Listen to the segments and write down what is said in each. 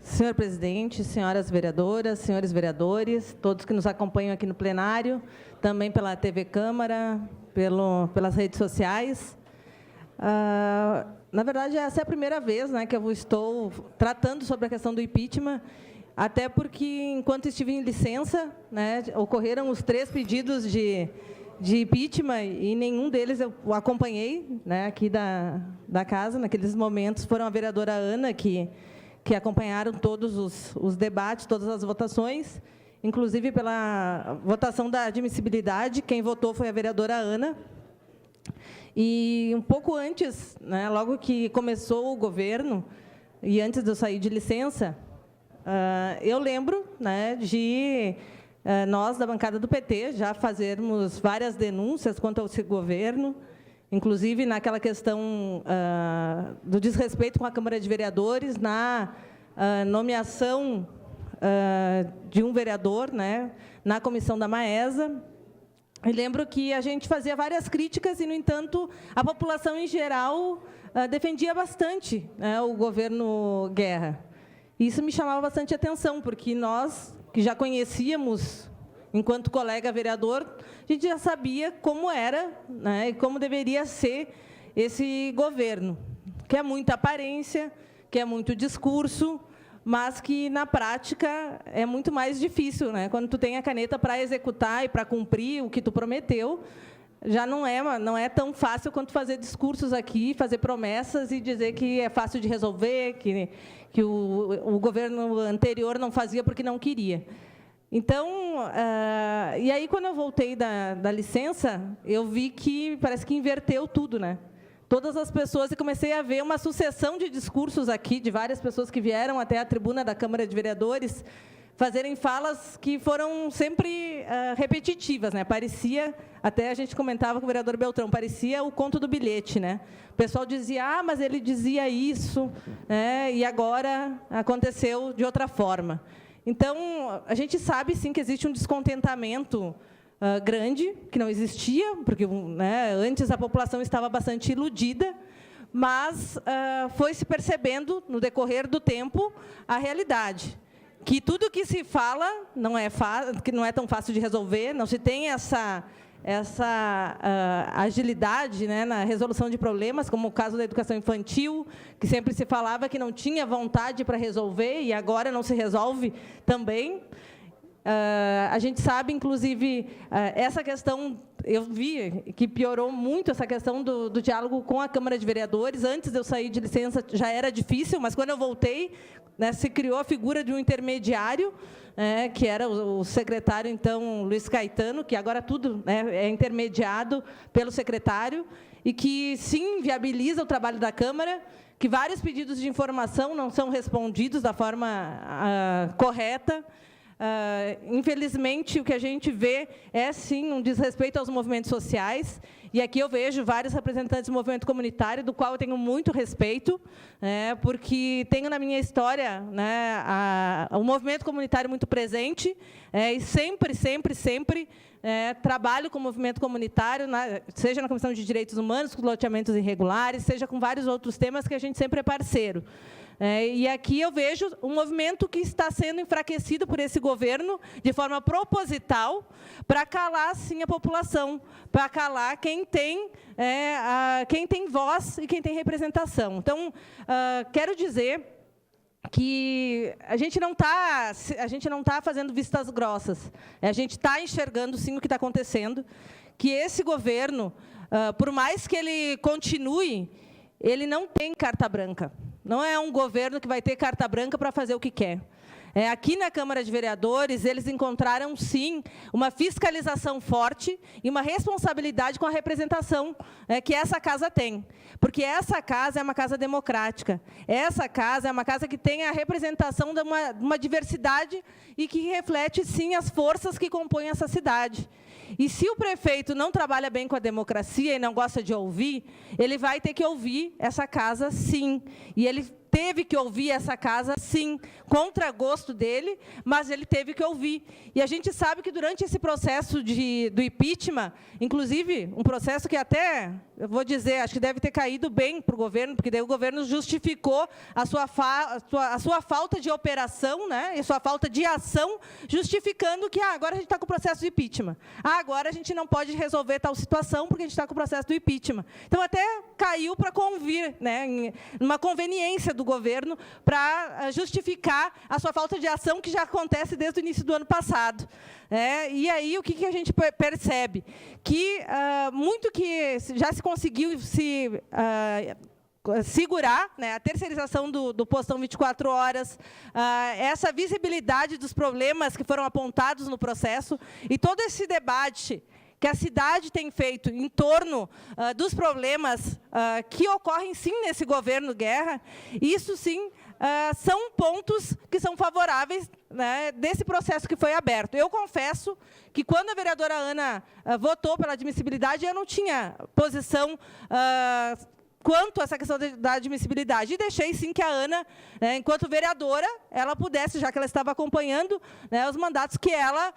senhor presidente, senhoras vereadoras, senhores vereadores, todos que nos acompanham aqui no plenário, também pela TV Câmara, pelas redes sociais. Na verdade, essa é a primeira vez, né, que eu estou tratando sobre a questão do impeachment, até porque, enquanto estive em licença, né, ocorreram os 3 pedidos de impeachment e nenhum deles eu acompanhei, né, aqui da casa. Naqueles momentos foram a vereadora Ana que acompanharam todos os debates, todas as votações, inclusive pela votação da admissibilidade. Quem votou foi a vereadora Ana. E um pouco antes, né, logo que começou o governo e antes de eu sair de licença, eu lembro, né, de nós, da bancada do PT, já fazermos várias denúncias contra esse governo, inclusive naquela questão do desrespeito com a Câmara de Vereadores, na nomeação de um vereador, né, na comissão da Maesa. E lembro que a gente fazia várias críticas e, no entanto, a população, em geral, defendia bastante, né, o governo Guerra. Isso me chamava bastante atenção, porque nós, que já conhecíamos, enquanto colega vereador, a gente já sabia como era, né, e como deveria ser esse governo, que é muita aparência, que é muito discurso, mas que, na prática, é muito mais difícil, né? Quando tu tem a caneta para executar e para cumprir o que tu prometeu, já não é tão fácil quanto fazer discursos aqui, fazer promessas e dizer que é fácil de resolver, que o governo anterior não fazia porque não queria. Então, e aí, quando eu voltei da licença, eu vi que parece que inverteu tudo, né? Todas as pessoas, e comecei a ver uma sucessão de discursos aqui, de várias pessoas que vieram até a tribuna da Câmara de Vereadores, fazerem falas que foram sempre repetitivas, né? Parecia, até a gente comentava com o vereador Beltrão, parecia o conto do bilhete, né? O pessoal dizia, mas ele dizia isso, né? E agora aconteceu de outra forma. Então, a gente sabe, sim, que existe um descontentamento grande, que não existia, porque, né, antes a população estava bastante iludida, mas foi se percebendo, no decorrer do tempo, a realidade. Que tudo que se fala que não é tão fácil de resolver, não se tem essa agilidade, né, na resolução de problemas, como o caso da educação infantil, que sempre se falava que não tinha vontade para resolver, e agora não se resolve também. A gente sabe, inclusive, essa questão, eu vi que piorou muito essa questão do diálogo com a Câmara de Vereadores. Antes de eu sair de licença, já era difícil, mas, quando eu voltei, né, se criou a figura de um intermediário, que era o secretário, então, Luiz Caetano, que agora tudo, né, é intermediado pelo secretário, e que, sim, viabiliza o trabalho da Câmara, que vários pedidos de informação não são respondidos da forma correta. Infelizmente, o que a gente vê é, sim, um desrespeito aos movimentos sociais, e aqui eu vejo vários representantes do movimento comunitário, do qual eu tenho muito respeito, porque tenho na minha história, né, o movimento comunitário muito presente, e sempre trabalho com o movimento comunitário, seja na Comissão de Direitos Humanos, com loteamentos irregulares, seja com vários outros temas que a gente sempre é parceiro. E aqui eu vejo um movimento que está sendo enfraquecido por esse governo de forma proposital para calar, sim, a população, para calar quem tem voz e quem tem representação. Então, quero dizer que a gente não está fazendo vistas grossas, a gente está enxergando, sim, o que está acontecendo, que esse governo, por mais que ele continue, ele não tem carta branca. Não é um governo que vai ter carta branca para fazer o que quer. Aqui na Câmara de Vereadores, eles encontraram, sim, uma fiscalização forte e uma responsabilidade com a representação que essa casa tem. Porque essa casa é uma casa democrática. Essa casa é uma casa que tem a representação de uma diversidade e que reflete, sim, as forças que compõem essa cidade. E, se o prefeito não trabalha bem com a democracia e não gosta de ouvir, ele vai ter que ouvir essa casa, sim. E ele teve que ouvir essa casa, sim, contra gosto dele, mas ele teve que ouvir. E a gente sabe que, durante esse processo do impeachment, inclusive, um processo que até, eu vou dizer, acho que deve ter caído bem para o governo, porque daí o governo justificou a sua falta de operação, né, e sua falta de ação, justificando que agora a gente está com o processo de impeachment. Agora a gente não pode resolver tal situação porque a gente está com o processo do impeachment. Então, até caiu para convir, né, uma conveniência do governo para justificar a sua falta de ação, que já acontece desde o início do ano passado. E aí, o que a gente percebe? Que muito que já se conseguiu segurar, né, a terceirização do postão 24 horas, essa visibilidade dos problemas que foram apontados no processo, e todo esse debate que a cidade tem feito em torno dos problemas que ocorrem, sim, nesse governo Guerra, isso, sim, são pontos que são favoráveis, né, desse processo que foi aberto. Eu confesso que, quando a vereadora Ana votou pela admissibilidade, eu não tinha posição quanto a essa questão da admissibilidade. E deixei, sim, que a Ana, enquanto vereadora, ela pudesse, já que ela estava acompanhando, né, os mandatos, que ela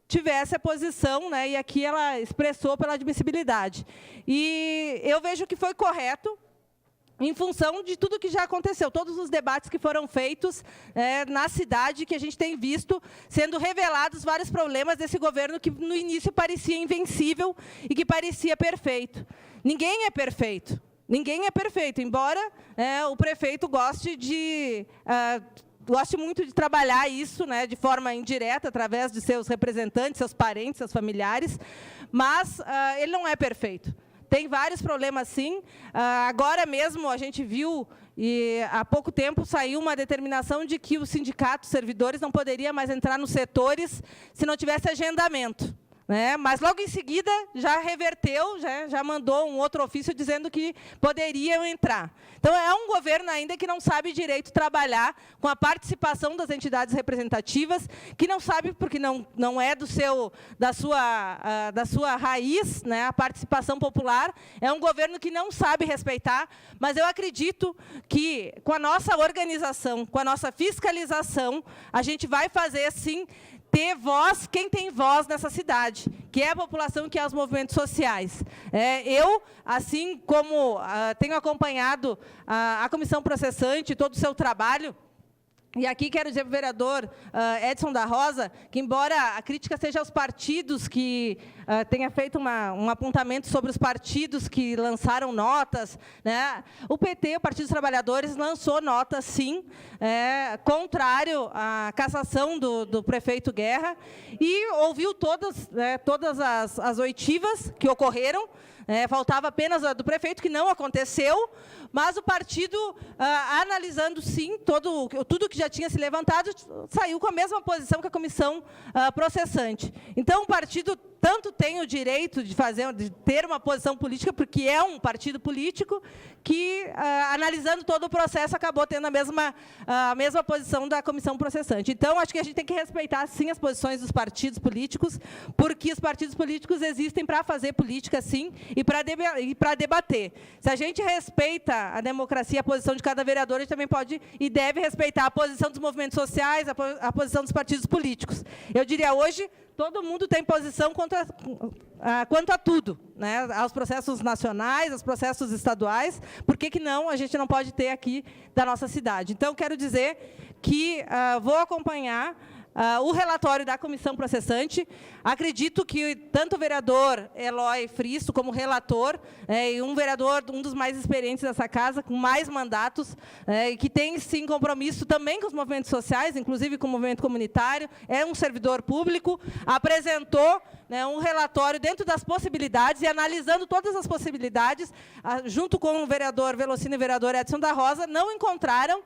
tivesse a posição, né, e aqui ela expressou pela admissibilidade. E eu vejo que foi correto, em função de tudo que já aconteceu, todos os debates que foram feitos na cidade, que a gente tem visto sendo revelados vários problemas desse governo, que no início parecia invencível e que parecia perfeito. Ninguém é perfeito. Ninguém é perfeito, embora o prefeito goste muito de trabalhar isso, né, de forma indireta, através de seus representantes, seus parentes, seus familiares, mas ele não é perfeito. Tem vários problemas, sim. Agora mesmo a gente viu, e há pouco tempo saiu uma determinação de que o sindicato, servidores, não poderia mais entrar nos setores se não tivesse agendamento. Mas, logo em seguida, já reverteu, já mandou um outro ofício dizendo que poderiam entrar. Então, é um governo ainda que não sabe direito trabalhar com a participação das entidades representativas, que não sabe, porque não é da sua raiz, né, a participação popular. É um governo que não sabe respeitar, mas eu acredito que, com a nossa organização, com a nossa fiscalização, a gente vai fazer, sim, ter voz, quem tem voz nessa cidade, que é a população, que é os movimentos sociais. Eu, assim como tenho acompanhado a comissão processante, todo o seu trabalho, e aqui quero dizer para o vereador Edson da Rosa, que, embora a crítica seja aos partidos, que tenha feito um apontamento sobre os partidos que lançaram notas, né, o PT, o Partido dos Trabalhadores, lançou notas, sim, contrário à cassação do prefeito Guerra, e ouviu todas as oitivas que ocorreram. Faltava apenas a do prefeito, que não aconteceu, mas o partido, analisando, sim, tudo que já tinha se levantado, saiu com a mesma posição que a comissão processante. Então, o partido tanto tem o direito de ter uma posição política, porque é um partido político, que, analisando todo o processo, acabou tendo a mesma posição da comissão processante. Então, acho que a gente tem que respeitar, sim, as posições dos partidos políticos, porque os partidos políticos existem para fazer política, sim, e para debater. Se a gente respeita a democracia, a posição de cada vereador, a gente também pode e deve respeitar a posição dos movimentos sociais, a posição dos partidos políticos. Eu diria, hoje, todo mundo tem posição quanto a tudo, né? Aos processos nacionais, aos processos estaduais. Por que não a gente não pode ter aqui da nossa cidade? Então, quero dizer que vou acompanhar o relatório da comissão processante. Acredito que tanto o vereador Eloy Fristo, como relator, e um vereador, um dos mais experientes dessa casa, com mais mandatos, e que tem, sim, compromisso também com os movimentos sociais, inclusive com o movimento comunitário, é um servidor público, apresentou, né, um relatório dentro das possibilidades, e, analisando todas as possibilidades, junto com o vereador Velocino e o vereador Edson da Rosa, não encontraram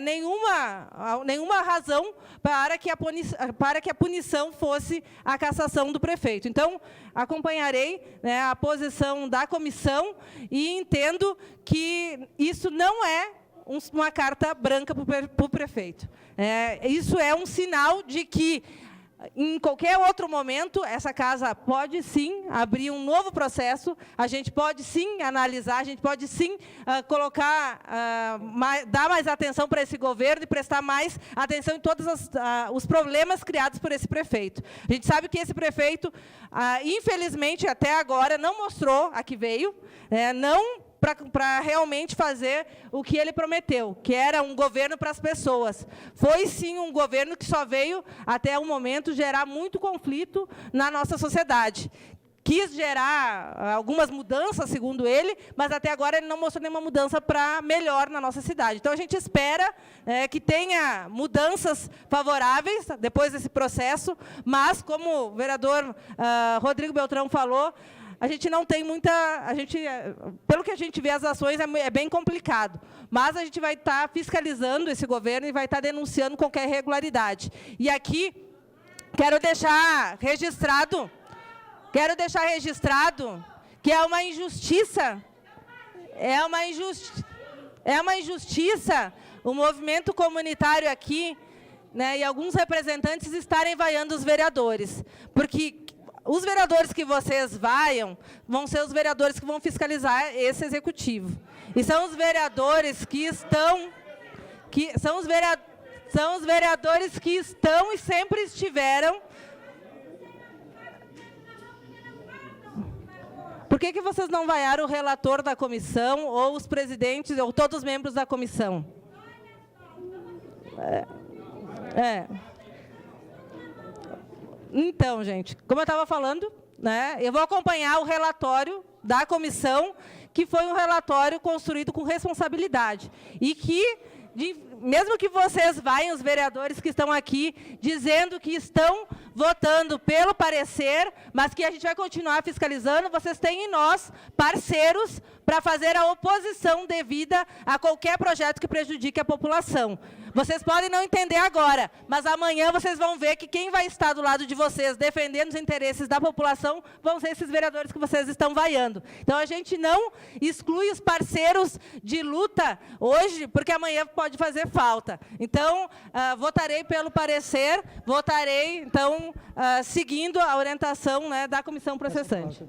nenhuma razão para que a punição fosse a cassação do prefeito. Então, acompanharei, né, a posição da comissão, e entendo que isso não é uma carta branca para o prefeito. Isso é um sinal de que Em qualquer outro momento, essa casa pode, sim, abrir um novo processo, a gente pode, sim, analisar, a gente pode, sim, dar mais atenção para esse governo e prestar mais atenção em todos os problemas criados por esse prefeito. A gente sabe que esse prefeito, infelizmente, até agora, não mostrou a que veio, não para realmente fazer o que ele prometeu, que era um governo para as pessoas. Foi, sim, um governo que só veio, até o momento, gerar muito conflito na nossa sociedade. Quis gerar algumas mudanças, segundo ele, mas até agora ele não mostrou nenhuma mudança para melhor na nossa cidade. Então, a gente espera que tenha mudanças favoráveis depois desse processo, mas, como o vereador Rodrigo Beltrão falou, a gente não tem muita... pelo que a gente vê, as ações é bem complicado. Mas a gente vai estar fiscalizando esse governo e vai estar denunciando qualquer irregularidade. E aqui, quero deixar registrado que é uma injustiça. É uma injustiça o movimento comunitário aqui, né, e alguns representantes estarem vaiando os vereadores. Porque os vereadores que vocês vão ser os vereadores que vão fiscalizar esse executivo. E são os vereadores são os vereadores que estão e sempre estiveram. Por que vocês não vaiaram o relator da comissão, ou os presidentes, ou todos os membros da comissão? Então, gente, como eu estava falando, né, eu vou acompanhar o relatório da comissão, que foi um relatório construído com responsabilidade. E que, mesmo que vocês vaiam, os vereadores que estão aqui, dizendo que estão votando pelo parecer, mas que a gente vai continuar fiscalizando, vocês têm em nós parceiros para fazer a oposição devida a qualquer projeto que prejudique a população. Vocês podem não entender agora, mas amanhã vocês vão ver que quem vai estar do lado de vocês, defendendo os interesses da população, vão ser esses vereadores que vocês estão vaiando. Então, a gente não exclui os parceiros de luta hoje, porque amanhã pode fazer falta. Então, votarei pelo parecer, votarei, então, seguindo a orientação, né, da comissão processante.